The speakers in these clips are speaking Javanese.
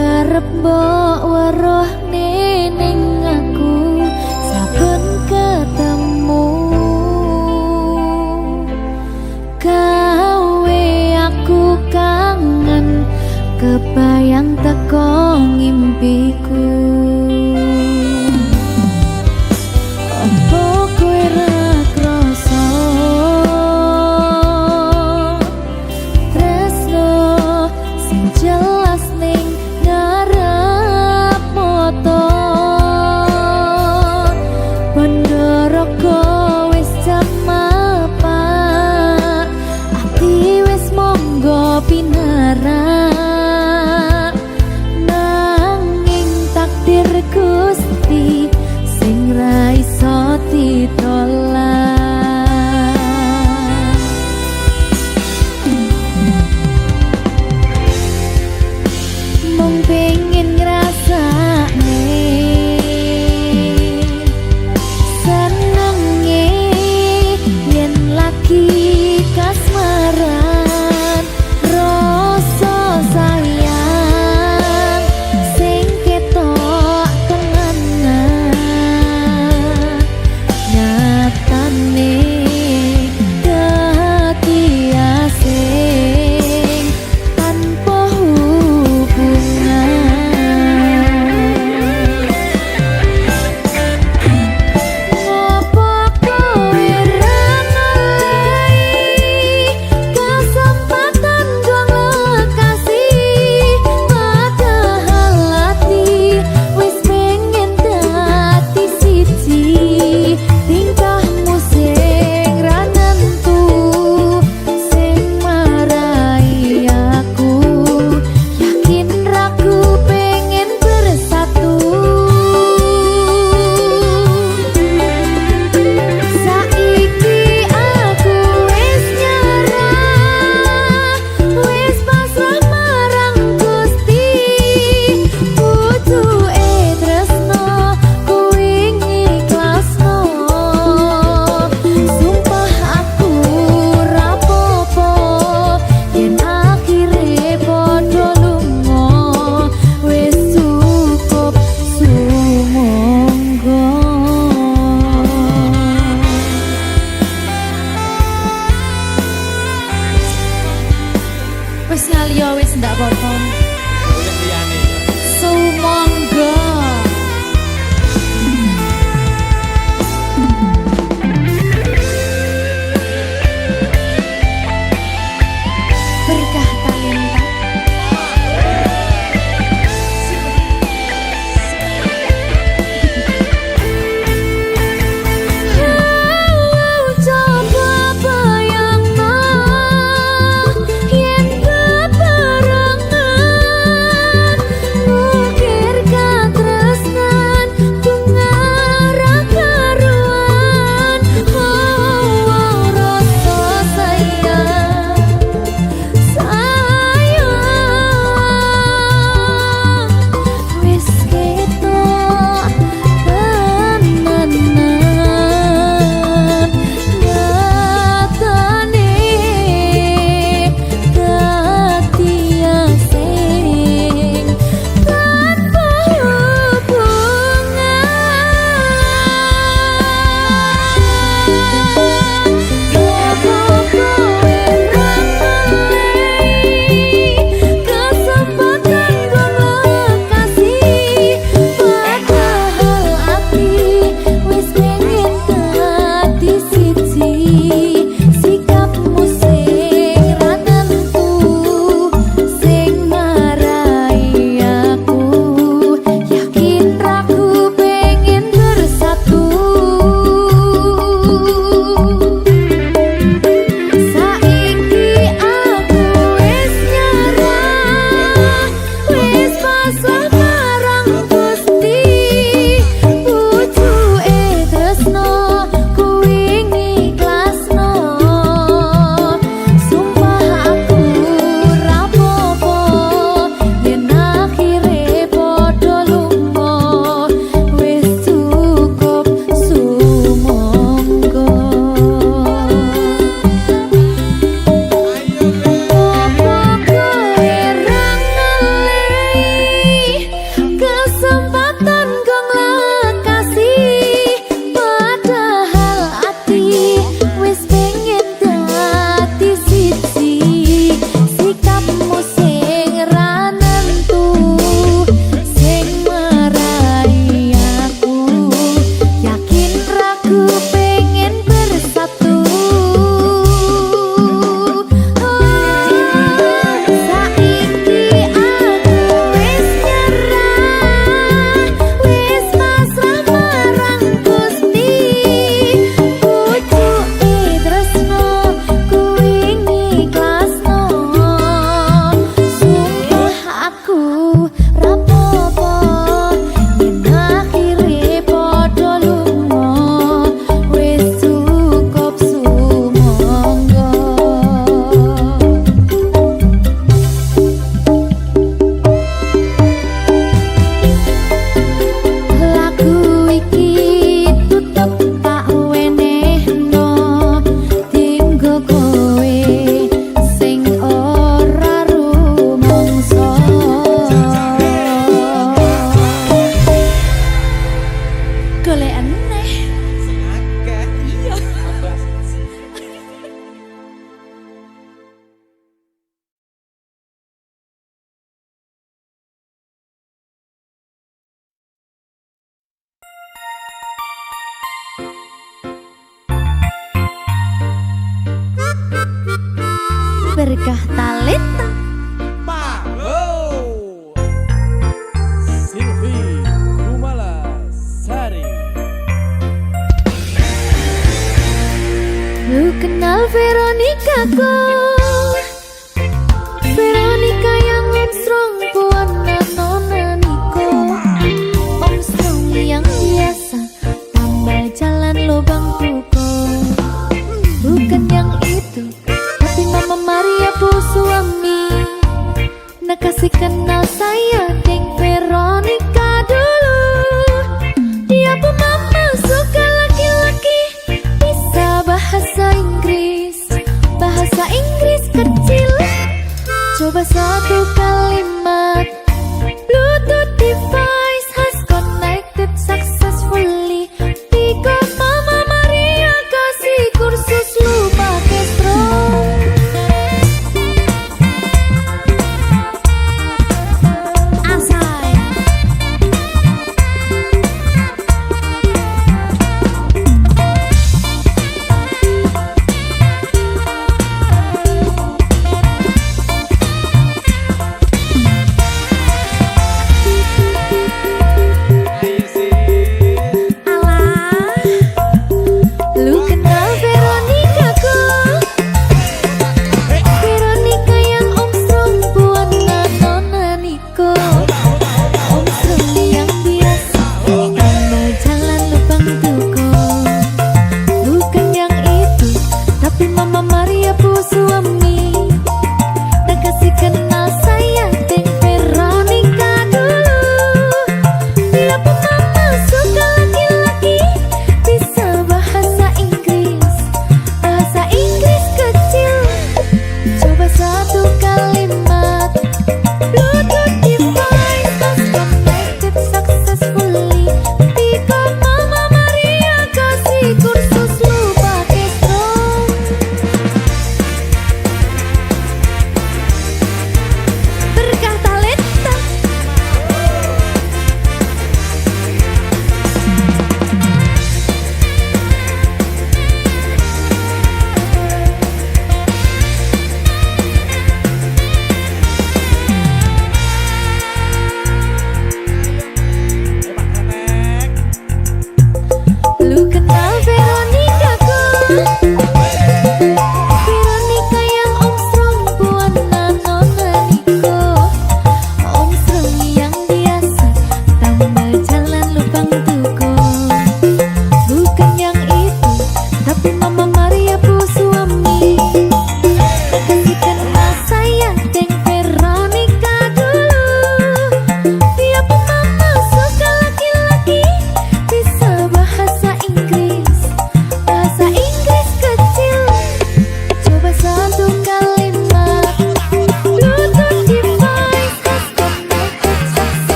Kerep mbok weruh ning aku saben ketemu gawe aku kangen kebayang teko ngimpiku. Apa kowe ra krasa tresno sing jelas ning ngarep moto Pandoroko wis jamapa ati wis monggo pinara berkah talenta. Silvi Kumala Sari. Lu kenal Veronica kok? Veronica yang strong puana nona Niko. Om strong yang biasa tambal jalan lubang tuko. Bukan yang itu, tapi Mama Maria bu suami. Nak kasih kenal saya deng Veronica dulu. Dia pun mama suka laki-laki, bisa bahasa Inggris, bahasa Inggris.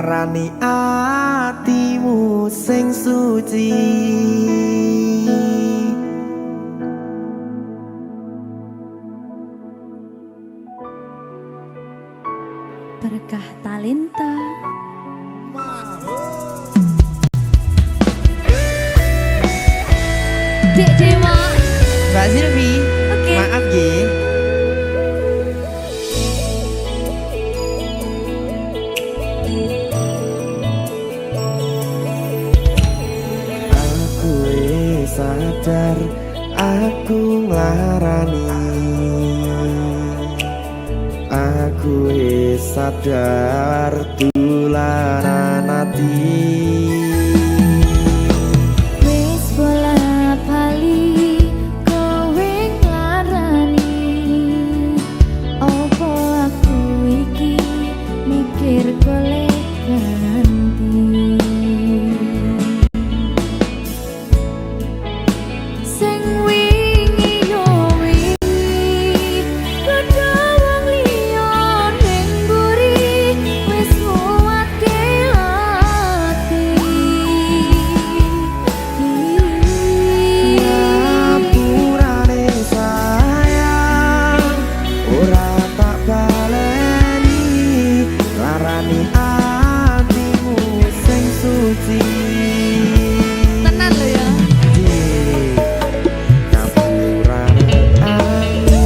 nglarani atimu sing suci. Berkah talenta. Dek Dewa. Mbak Silvi, Oke. maaf ye. Aku sadar aku nglarani. Aku sadar tulanan ati. Wis bola bali kowe nglarani. Opo aku iki mikir golek ganti. Sing wingi yo wingi padha wong liya ning mburi wis nguwatke ati. Ngapurane sayang ora tak baleni larani atimu sing suci. Tenan lho ya. Ngapurane aku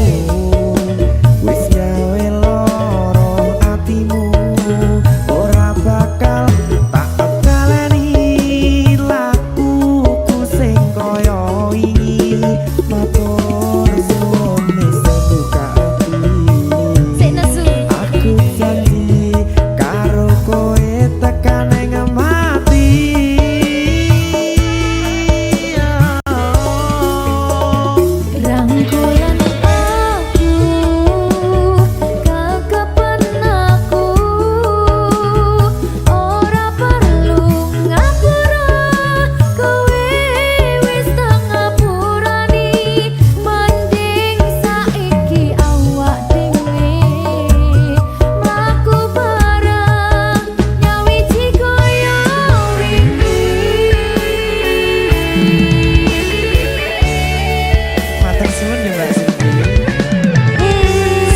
wis gawe loro atimu ora bakal tak baleni lakuku sing kaya wingi matur suwun sebuka ati. Sik nesu. Aku janji karo kowe tekan ing mati. Rangkulan aku, kekepen aku, ora perlu ngapura, kowe wis tak ngapurani, mending saiki awak dhewe mlaku bareng nyawiji kaya wingi. Matur suwun ya Mbak Silvi.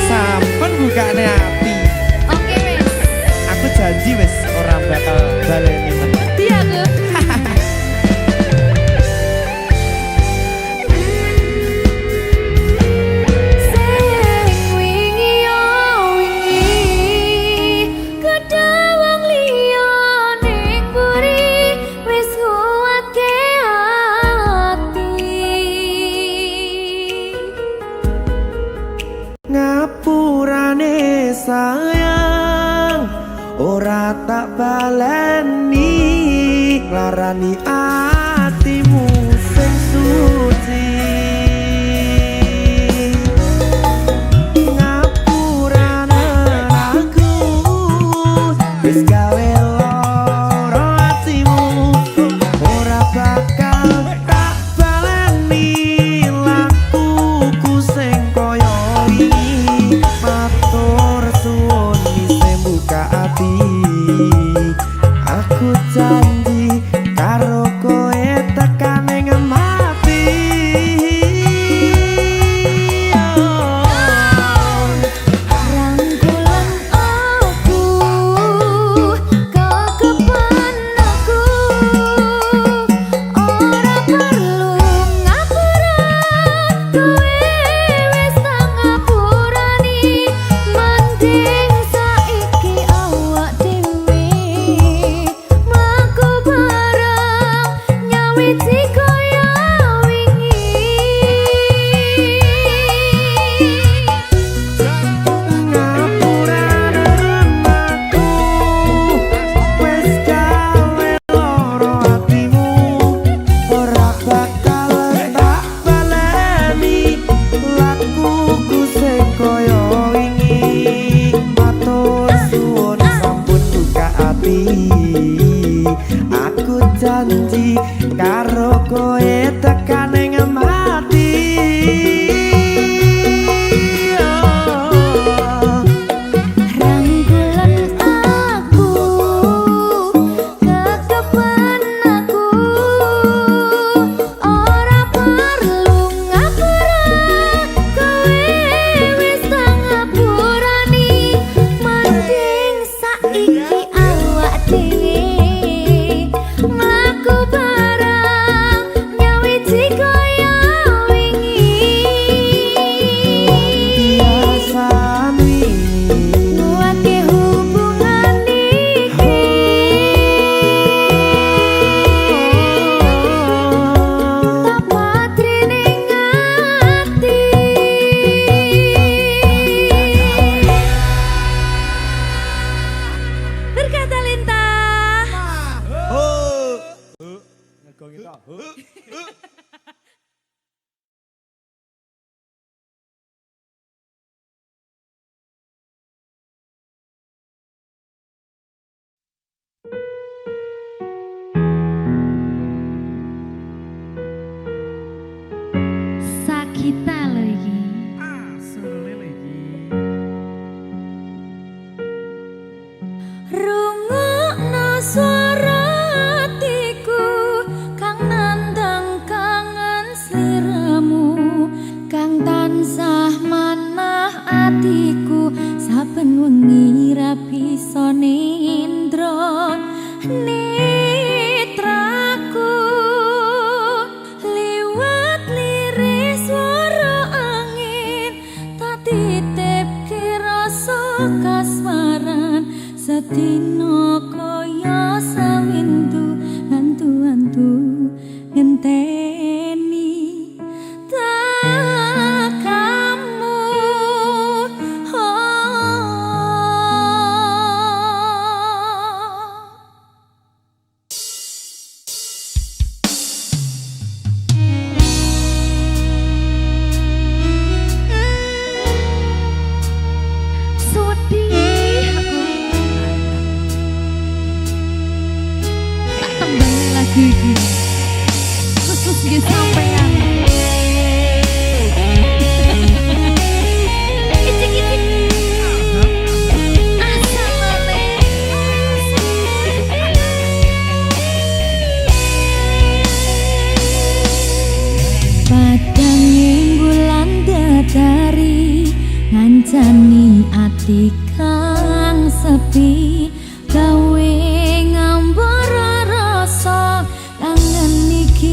Sampun bukane ati. Oke wis. Aku janji wis ora bakal baleni meneh. Iya aku. Sing wingi yo wingi kedawang liya ning mburi wis nguwatke ati. Ngapurane sayang ora tak baleni larani atimu sing suci. Ngapurane aku wis gawe loro atimu ora bakal tak baleni lakuku sing kaya wingi matur suwun isih buka ati. Aku janji karo kowe tekan ing mati. Rangkulan aku, kekepen aku, ora perlu ngapura, kowe wis tak ngapurani, mending saiki awak dhewe mlaku bareng nyawiji kaya wingi. Ngapurane aku wis gawe loro atimu ora bakal tak baleni lakuku sing kaya wingi matur suwun sampun buka ati. Aku janji karo kowe tekan ing mati. Rangkulan aku, Sakita lho iki. Suruh lele iki. Rungokno swara atiku kang nandang kangen sliramu, kang tansah manah atiku saben wengi ra bisa nindra. Netraku liwat liris swara angin, tak titipke rasa kasmaran. Sedina kaya sawindu antu-antu ngenteni tak kamu. Sedih aku tambah lagu iki khusus ge sampean. Icik-icik asal male padanging bulan dadari ngancani ati kang sepi, gawe ngambara rasa kangen iki.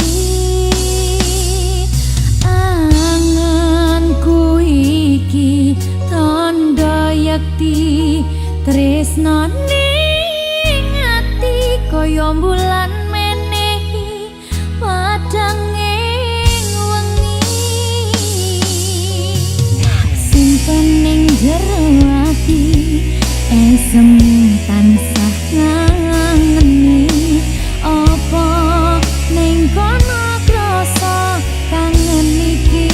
Anganku iki tandha yakti tresna ning ati kaya bulan menehi padanging wengi. Simpen ning jero ati esem tansah ngangeni, apa ning kono krasa kangen iki.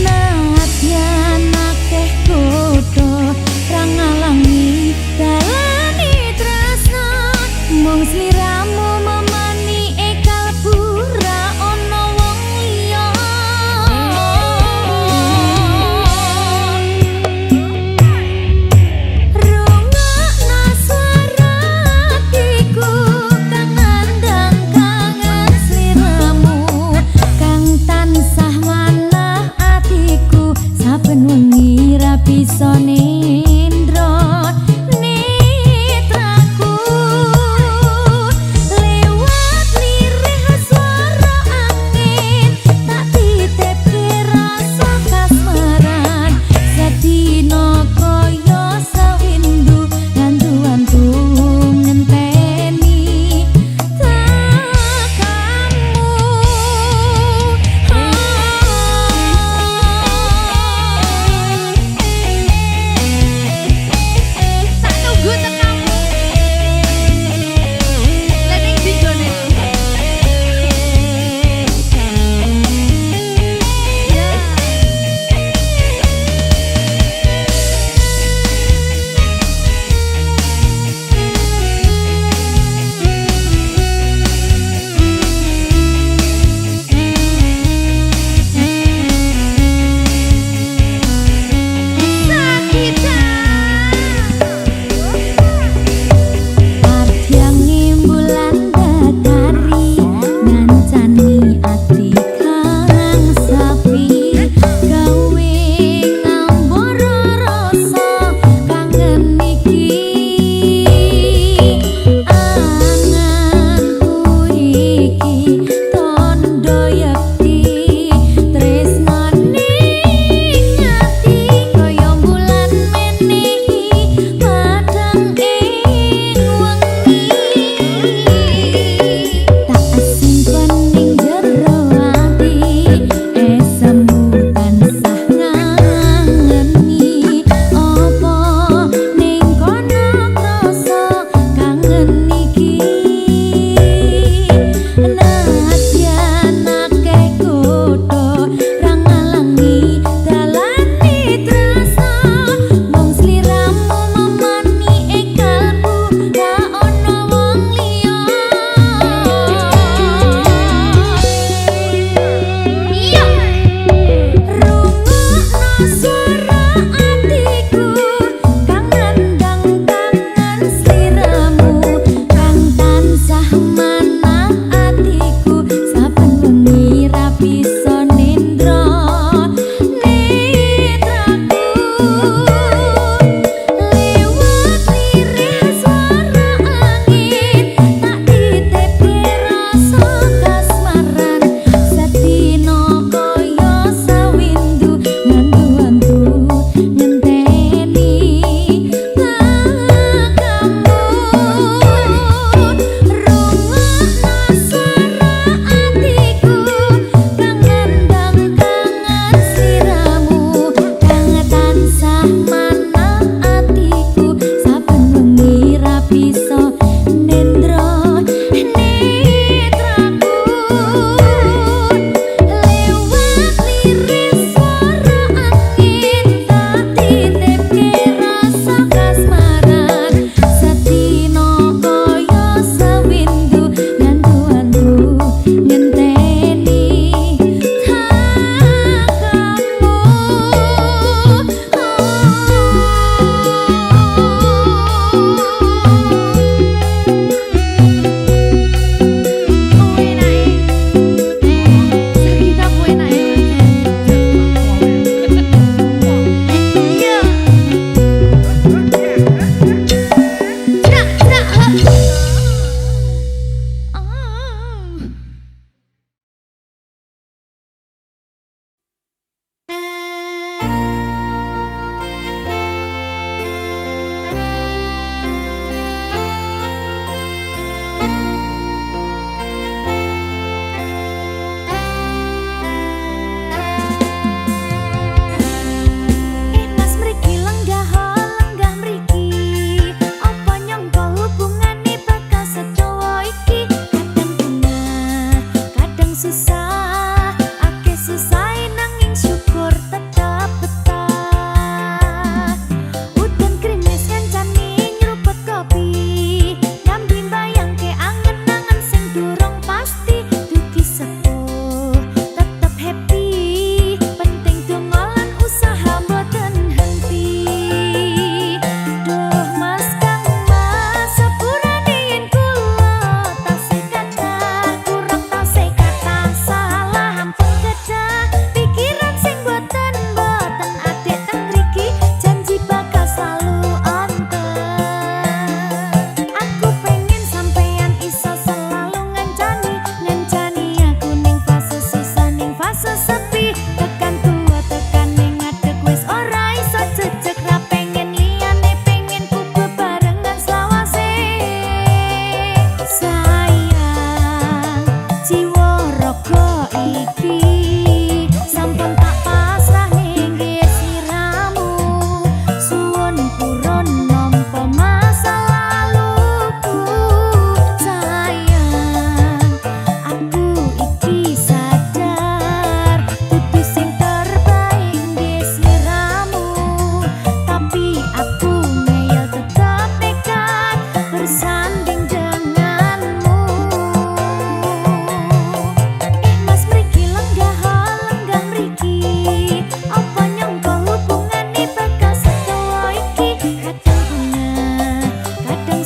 Nadyan akeh godha ra ngalangi dalane tresna, mung sliramu memani kalbu ra ana wong liya.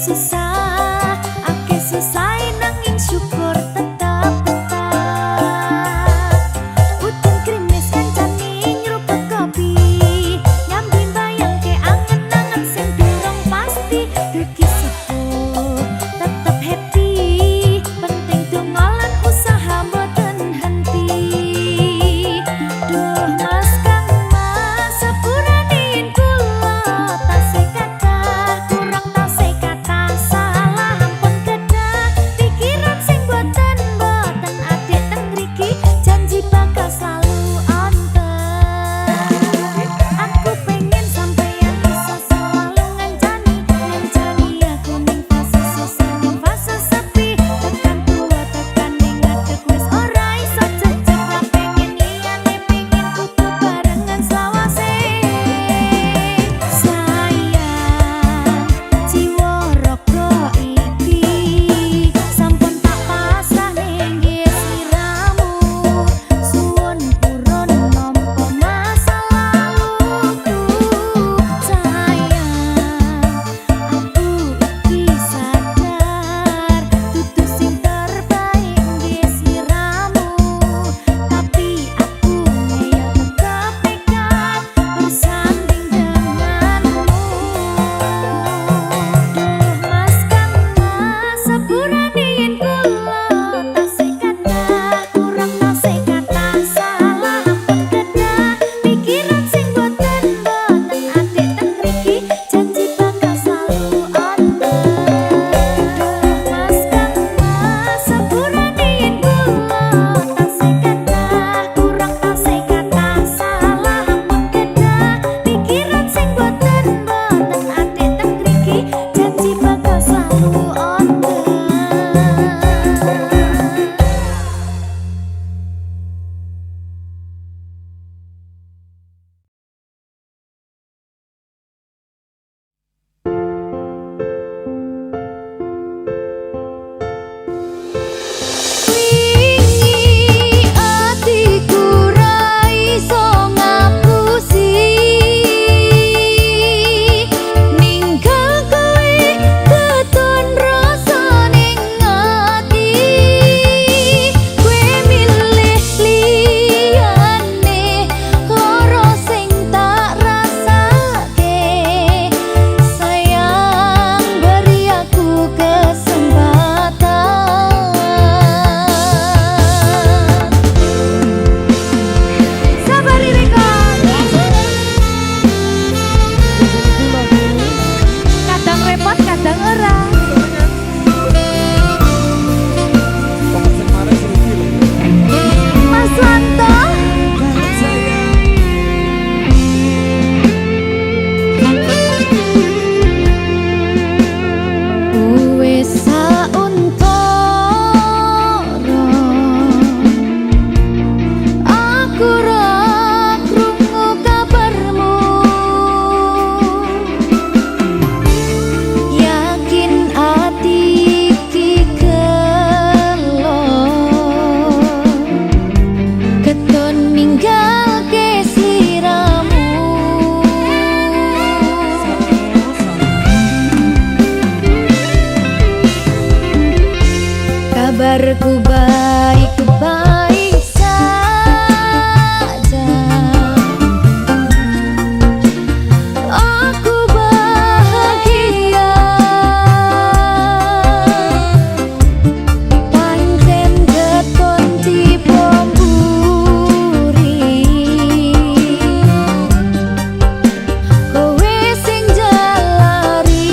susah, ake susah nanging syukur tetap tetap. Udan krimis kancane nyeruput kopi, nyambi bayang ke angen-angen sing durung pasti. Duki sepuh tetep happy, penting dongolan usaha mboten henti. Duh mas kang mas sepuranin kula tasih kathah, kurang tasih kathah, salah ampun kedah. Pikiran sing boten adik teng mriki, janji bakal selalu onten. Aku pengen sampeyan bisa selalu ngancani aku ning fase susah ning fase sepi. Tekan tua tekan ning ngadeg wis ora iso jejeg, ra pengen liyane pengen kudu barengan selawase. Sayang jiwa raga iki sampun tak pasrah ning sliramu. Suwun purun nampa masa laluku. Sayang aku iki sadar dudu sing terbaik nggih sliramu, tapi aku ngeyel tetep nekat bersanding denganmu. Duh mas kang mas sepuranin kula tasih kathah, kurang tasih kathah, salah ampun kedah. Pikiran sing boten adik teng mriki, janji bakal selalu onten. Duh mas kang mas sepuranin kula tasih kathah, kurang tasih kathah, salah ampun kedah. Pikiran sing boten adik teng mriki, janji bakal selalu onten. Wingi atiku ra iso ngapusi, ninggal kowe keton rasa ning ati. Kowe milih liyane ora sing tak rasake. Sayang beri aku kesempatan. Sabari rekod. Kadang repot, kadang ora. Mas Wanto, wis sauntara aku ra krungu kabarmu. Yakin ati iki gelo keton ninggalke sliramu. Kabarku baik saja, aku bahagia. Pancen keton tipe mburi, kowe sing jalari.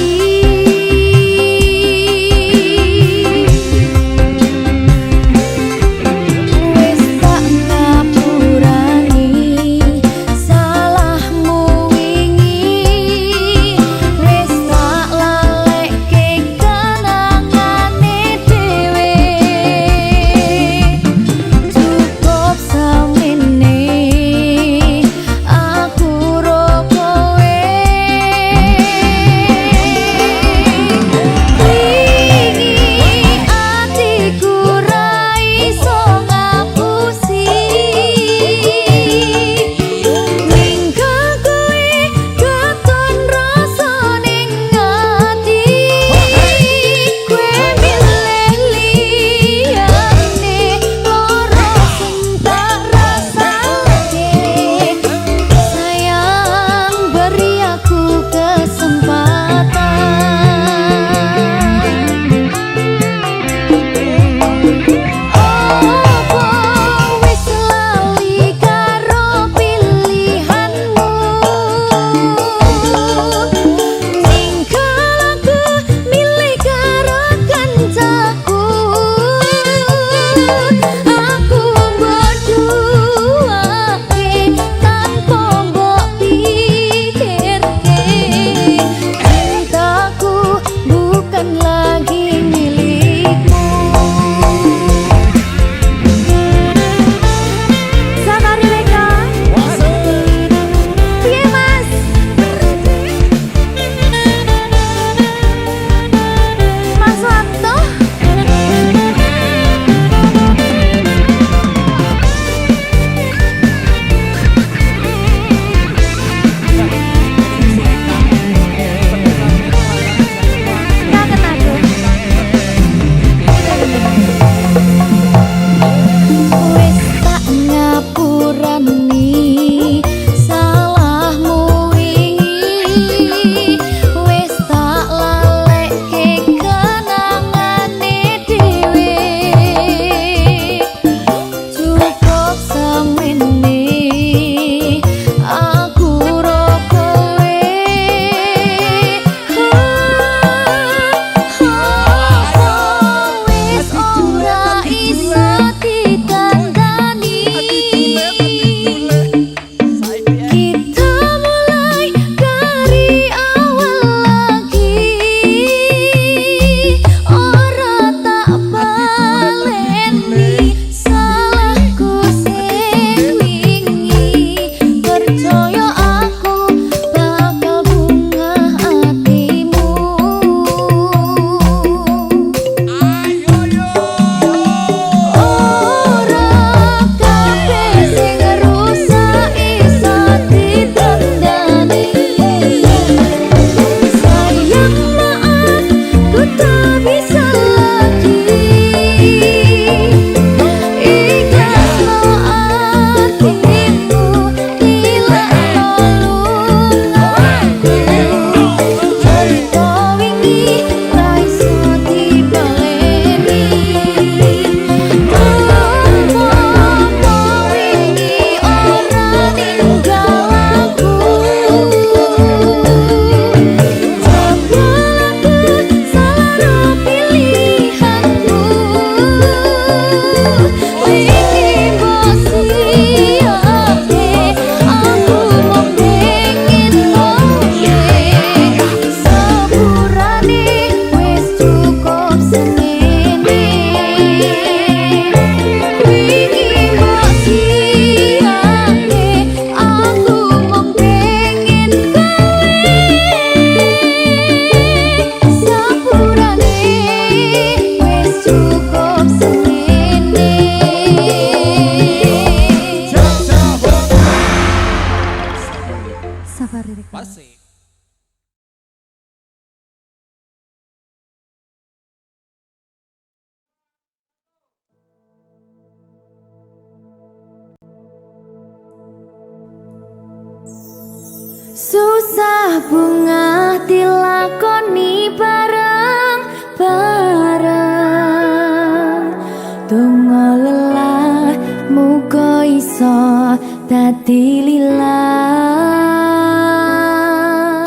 Susah bunga dilakoni bareng-bareng. Donga lelah muga iso dadi lillah.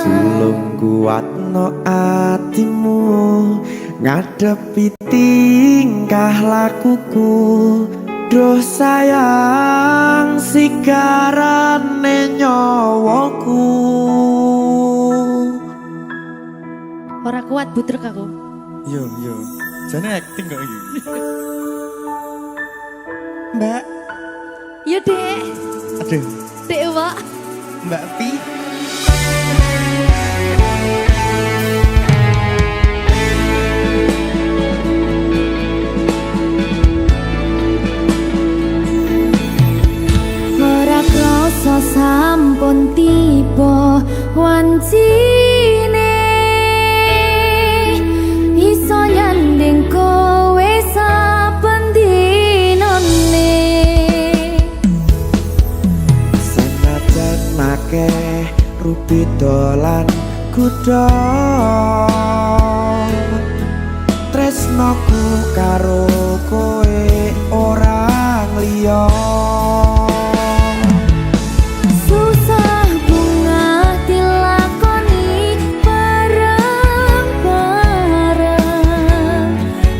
Tulung kuatno atimu ngadepi tingkah lakuku. Duh sayang sigarane nyawaku. Ora kuat butrek aku. Yo, jane acting kok iki. Mbak, Ya dek, aduh, dek Wak. Mbak Pi. Ora krasa sampun tiba wancine iso nyanding kowe saben dinane. Senajan akeh rupi dolan kuda, tresnoku karo kowe ora liya. Susah bunga dilakoni bareng-bareng.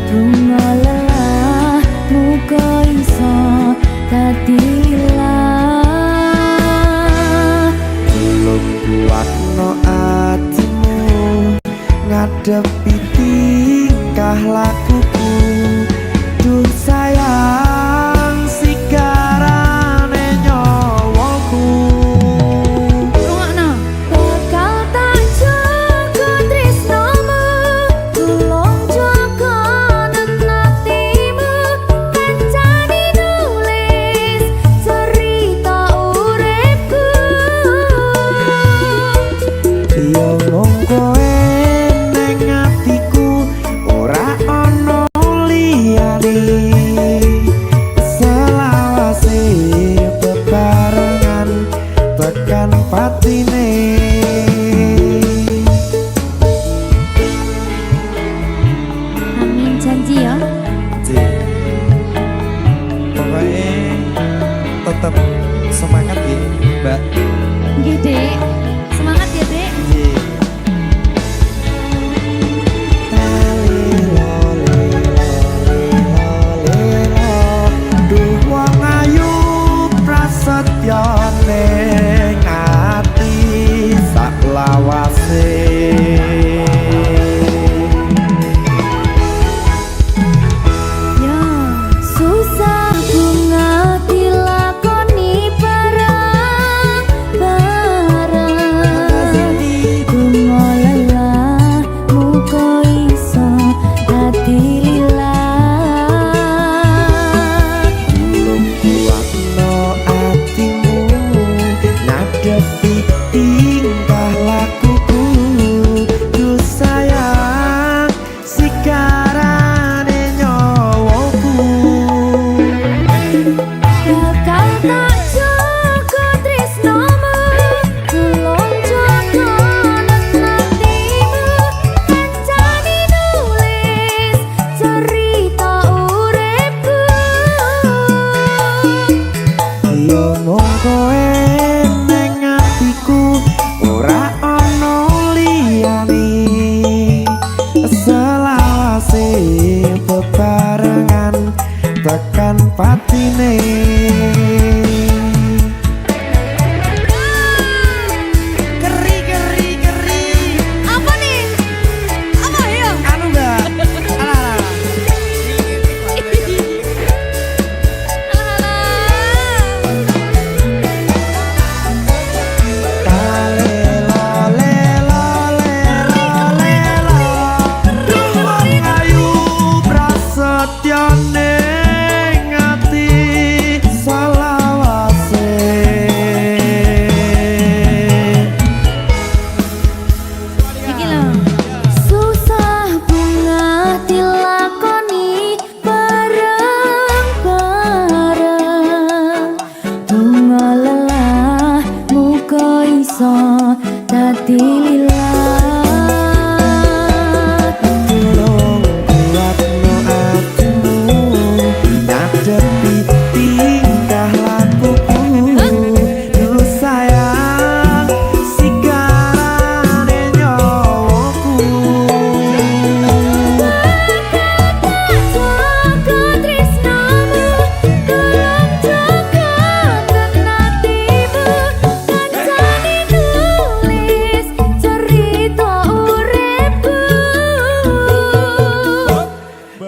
Bunga lelah muga iso dadi lillah. Tulung kuatno atimu ngadepi tingkah lakuku. Duh sayang sigarane nyawaku. Rungokno. Bakal tak jaga tresnomu, tulung jaga nenatimu. Kancane nulis cerita uripku. Yo mung kowe ning atiku ora ana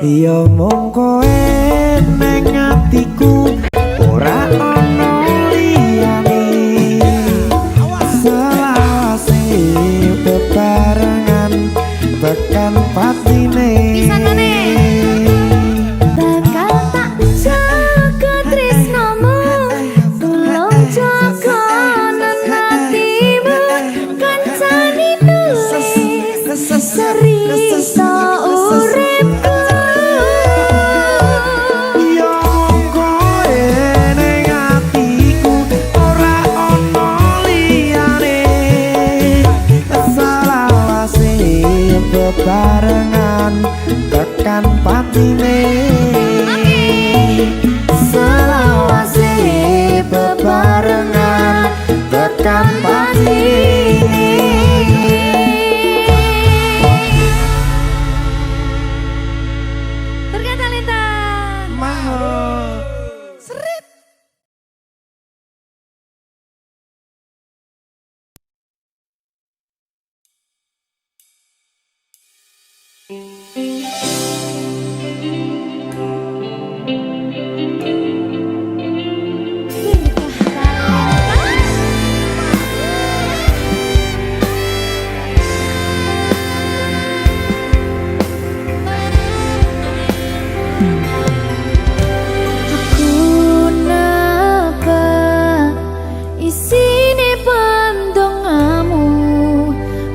Ya mung kowe ning atiku ora ono liyane selawase bebarengan tekan patine bakal tak jaga tresnomu tulung jaga hatimu kancani nulis cerita uripku ya mung kowe ning atiku ora ono liyane selawase bebarengan tekan patine selawase bebarengan tekan patine. Berkata Lita Mahal. isine pandongamu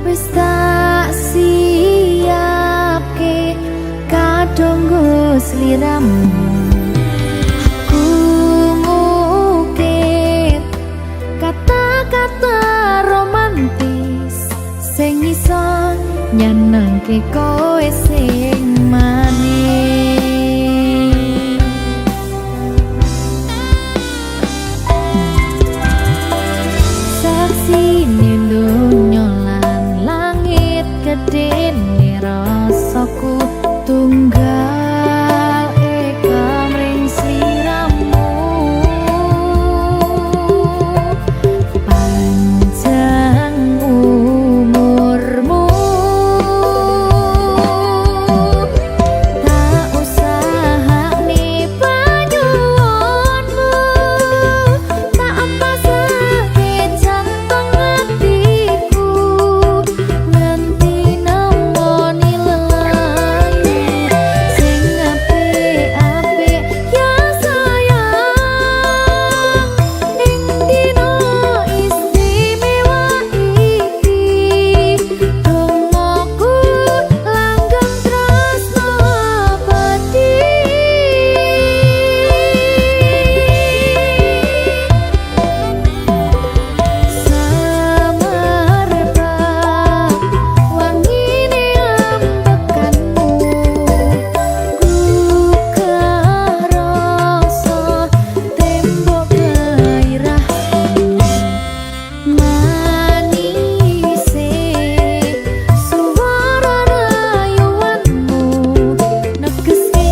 wis tak siapke kadanggo sliramu aku ngukit kata-kata romantis sing iso nyenengke kowe sing manis saksine donya lan langit gedene rasaku tunggal eka mring sliramu panjang umurmu tak usahane panyuwunmu tak apa sakit jantung hatiku nganti nemoni lelayu sing apik-apik ya sayang ing dina istimewa iki dongaku langgeng tresno abadi samarba wangine ambekanmu gugah rasa tembok gairahku manise suara rayuanmu negeske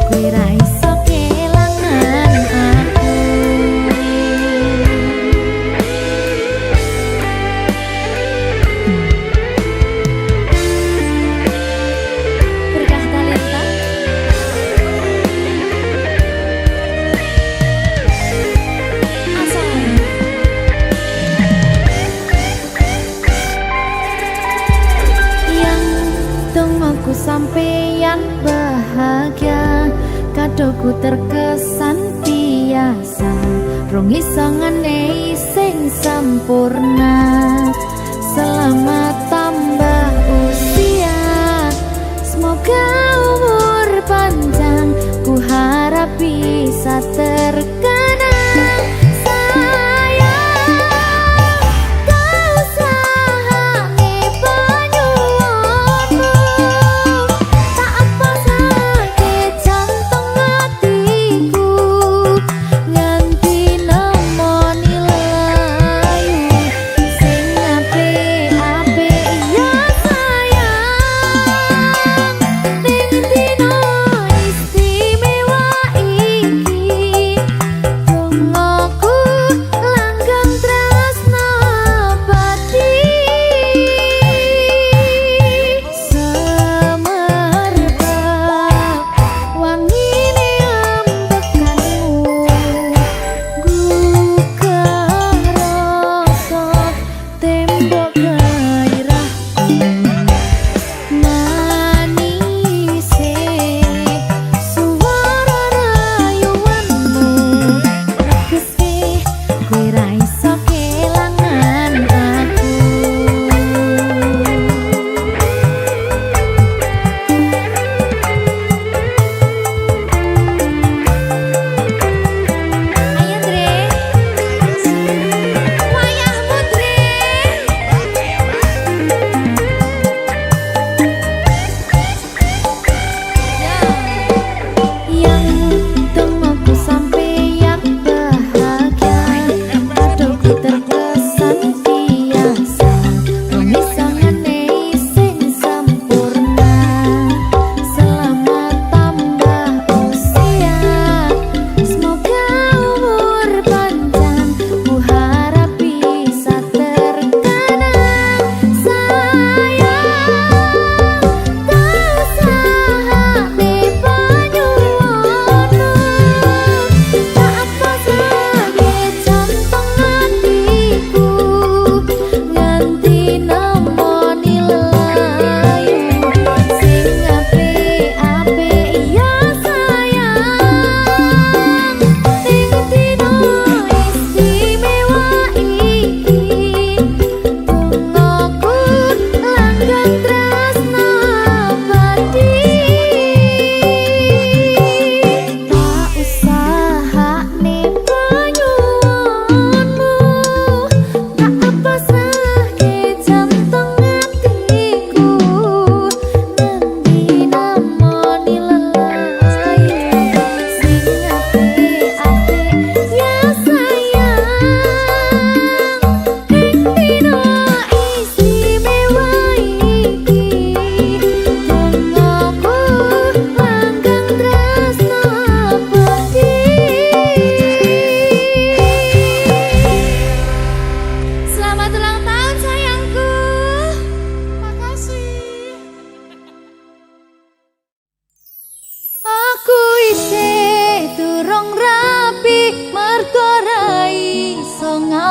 kowe ra iso kelangan aku berkah talenta asal yang tungguku sampeyan bahagia kadoku terkesan biasa rong iso ngenehi sing sampurna selamat tambah usia semoga umur panjang ku harap bisa terkenang sayang kau usahane panyuwunmu tak apa sakit jantung hatiku nganti nemoni lelayu sing apik-apik ya sayang ning dina istimewa iki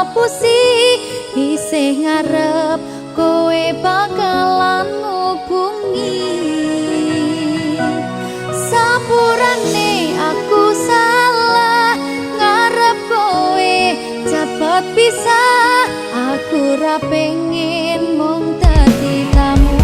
ngapusi isih ngarep kowe bakalan ngubungi sapurane aku salah ngarep kowe cepet pisah aku ra pengen mung dadi tamu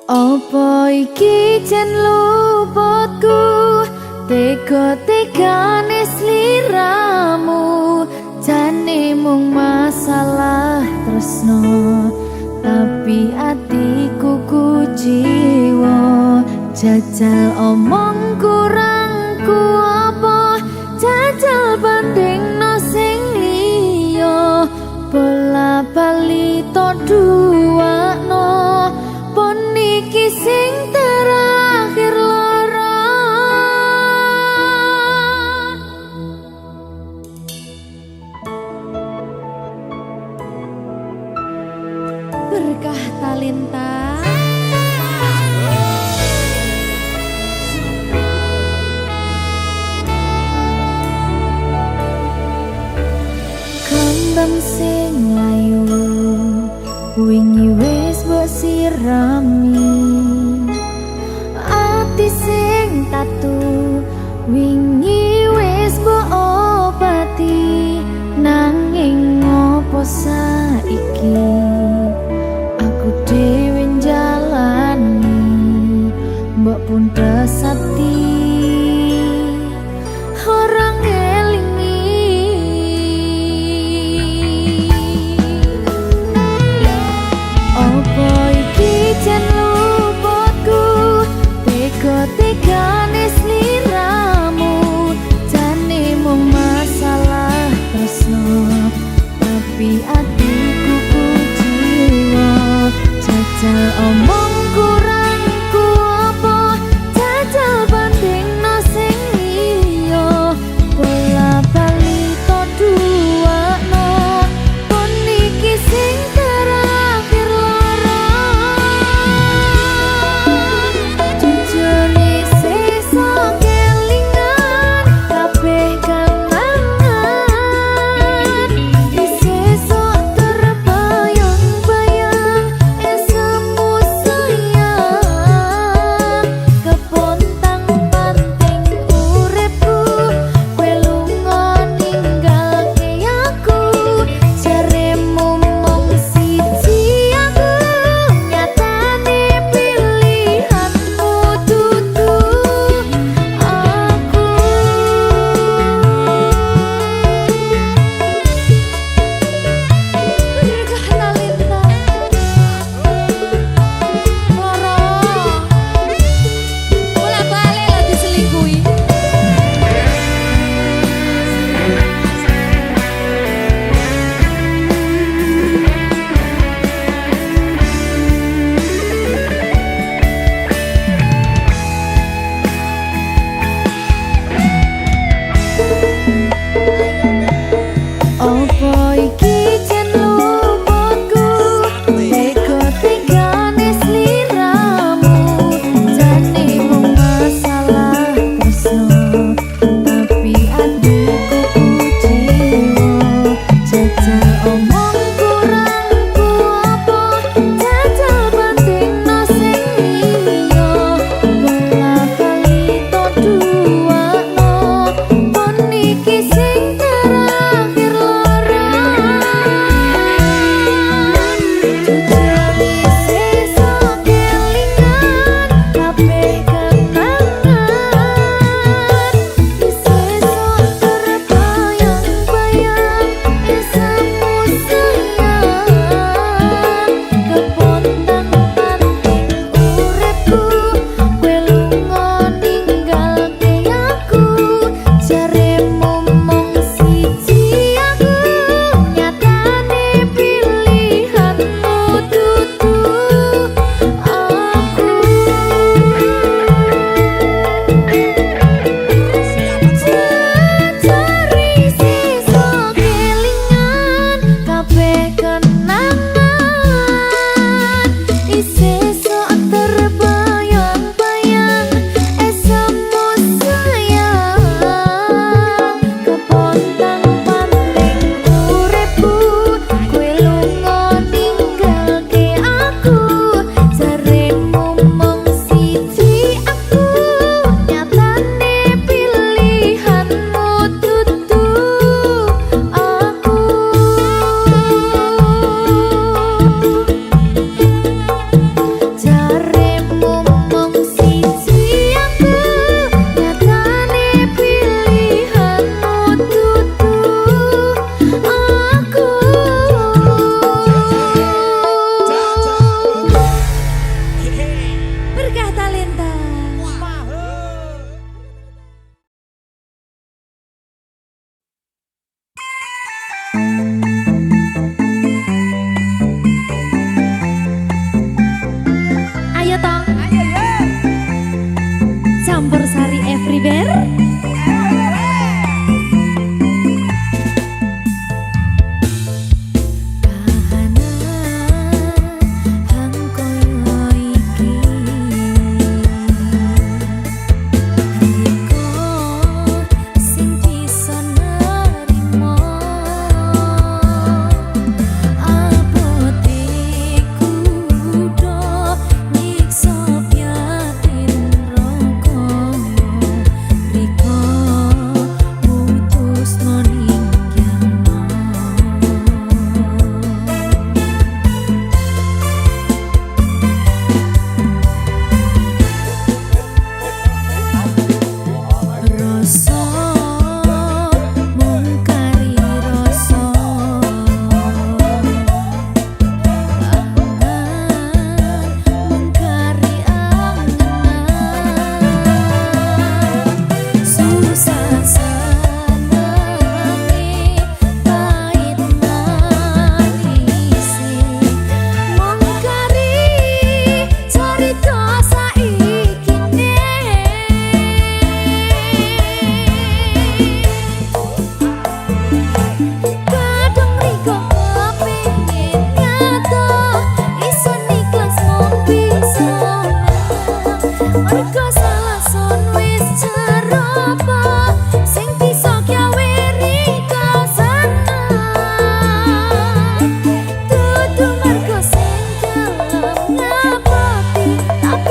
Apa iki jen luputku tega-tegane sliramu jane mung masalah tresno tapi atiku kuciwa jajal omong kurangku apa jajal bandingno sing liya, bola bali to duakno, pon iki sing terakhir lara. Berkah talenta. Kembang sing layu wingi wis mbok sirami, ati sing tatu wingi wis mbok obati, nanging ngopo saiki aku dhewe njalani mbok puntes ati orang tegane sliramu, jane mung masalah tresno, tapi atiku kujiwa, jajal omong kurang ku apa, jajal bandingno sing liya, bola bali to duakno, pon iki sing terakhir lara. Terbayang-bayang esemu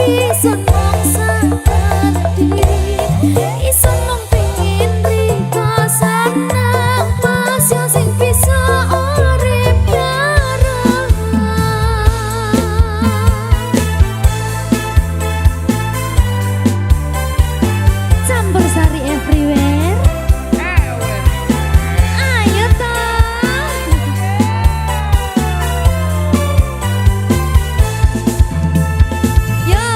isun mong sedih isun mong pengin riko seneng pas yo sing bisa urip bareng campur sari everywhere ayo toh yo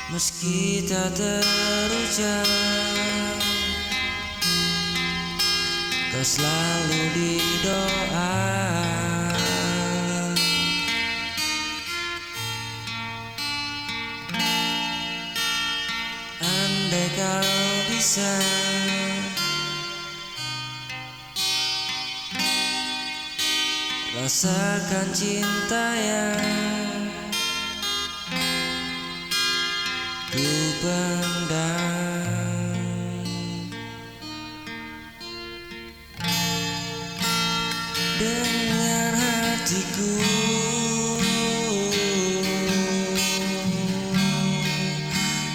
meski tak terucap, kau selalu di doa. Andai kau bisa rasakan cinta yang ku pendam, dengar hatiku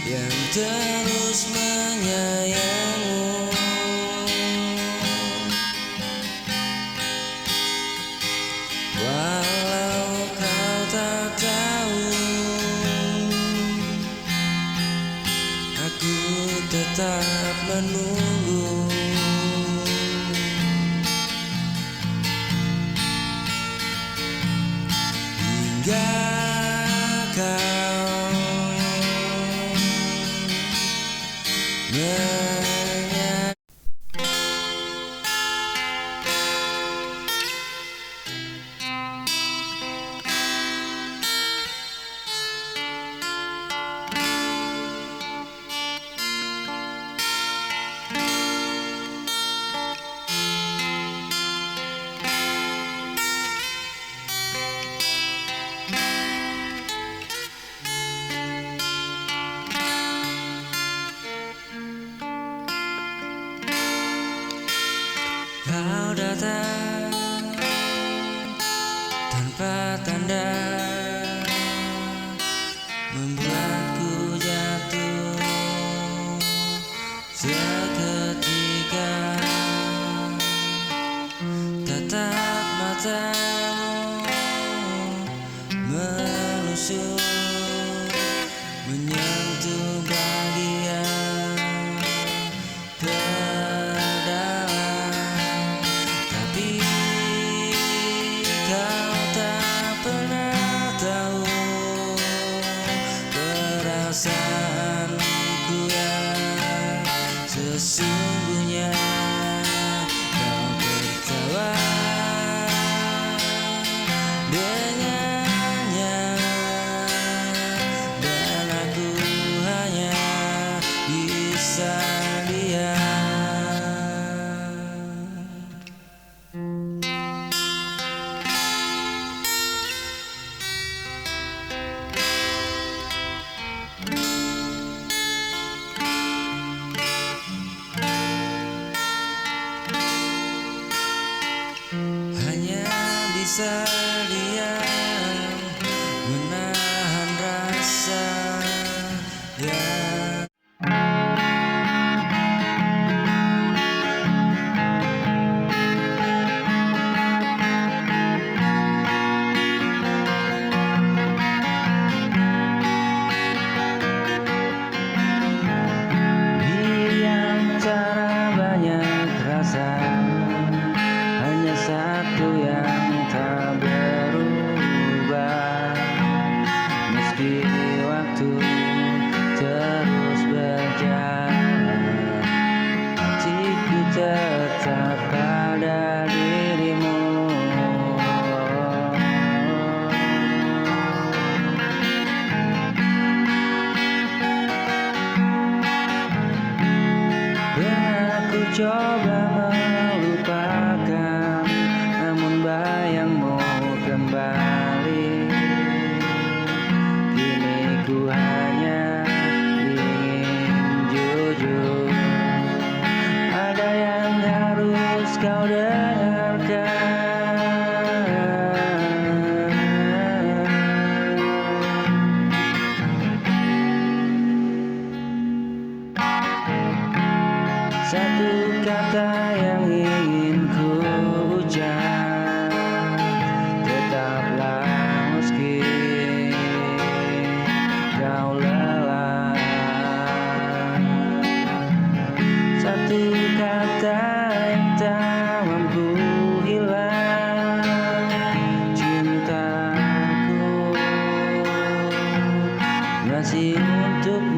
yang terus menyayangmu. Walau kau tak tahu, aku tetap menunggu. Hingga kau menyadari kau datang tanpa tanda, membuatku jatuh seketika. Tatap matamu menusuk, menyentuh bagian terdalam, tapi kau tak pernah tahu perasaanku yang sesungguhnya. Kau tertawa dengannya, dan aku hanya bisa diam. Hanya bisa diam, menahan rasa yang diam cara banyak rasa, hanya satu yang tak berubah. Meski waktu terus berjalan, hatiku tetap pada dirimu. Dan aku coba melupakan, namun bayangmu kembali. Kini ku hanya ingin jujur, ada yang harus kau dengarkan. Satu kata yang ingin ku ucap, tetaplah meski kau lelah. Satu kata yang tak mampu hilang, cintaku masih untukmu.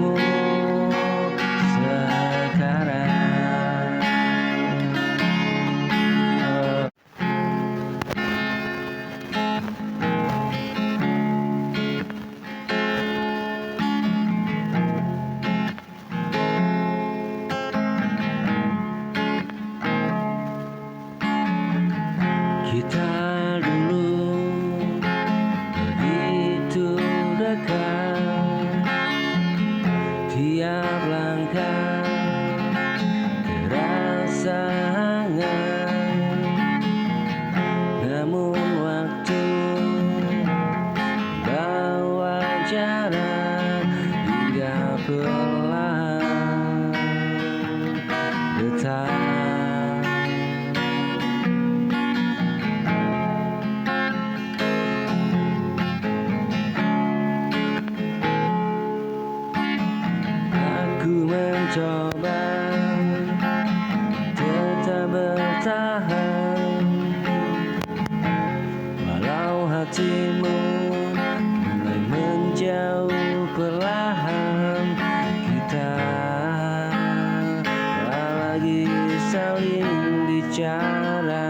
denganmu mulai menjauh perlahan. Kita tak lagi saling bicara,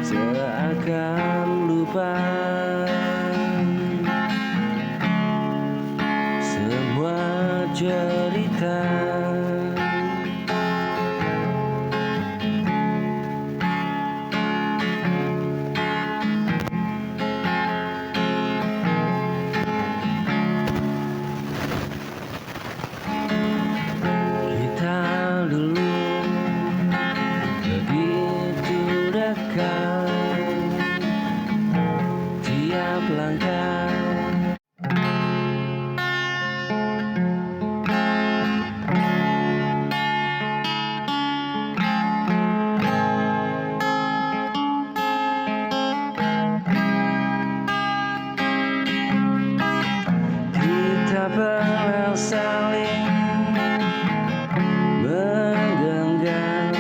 seakan lupa semua cerita. Kita dulu begitu dekat, tiap langkah kita pernah saling menggenggam,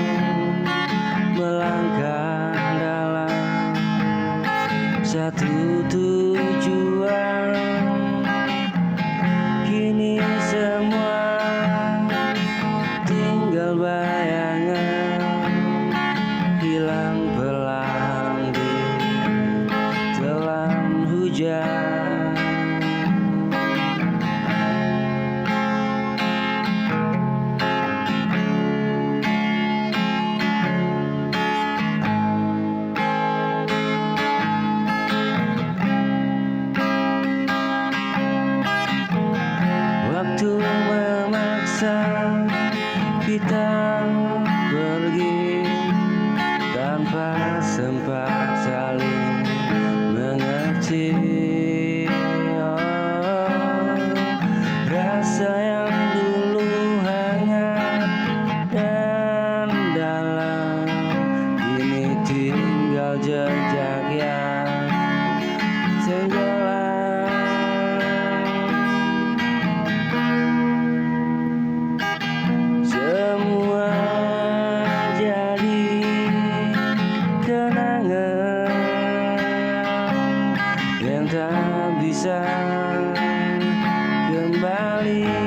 melangkah dalam satu tujuan. Kini semua tinggal bayangan, hilang perlahan di telan hujan. Waktu memaksa kita pergi tanpa sempat saling mengerti. Rasa yang dulu hangat dan dalam, kini tinggal jejak yang tenggelam. Semua jadi kenangan yang tak bisa kembali.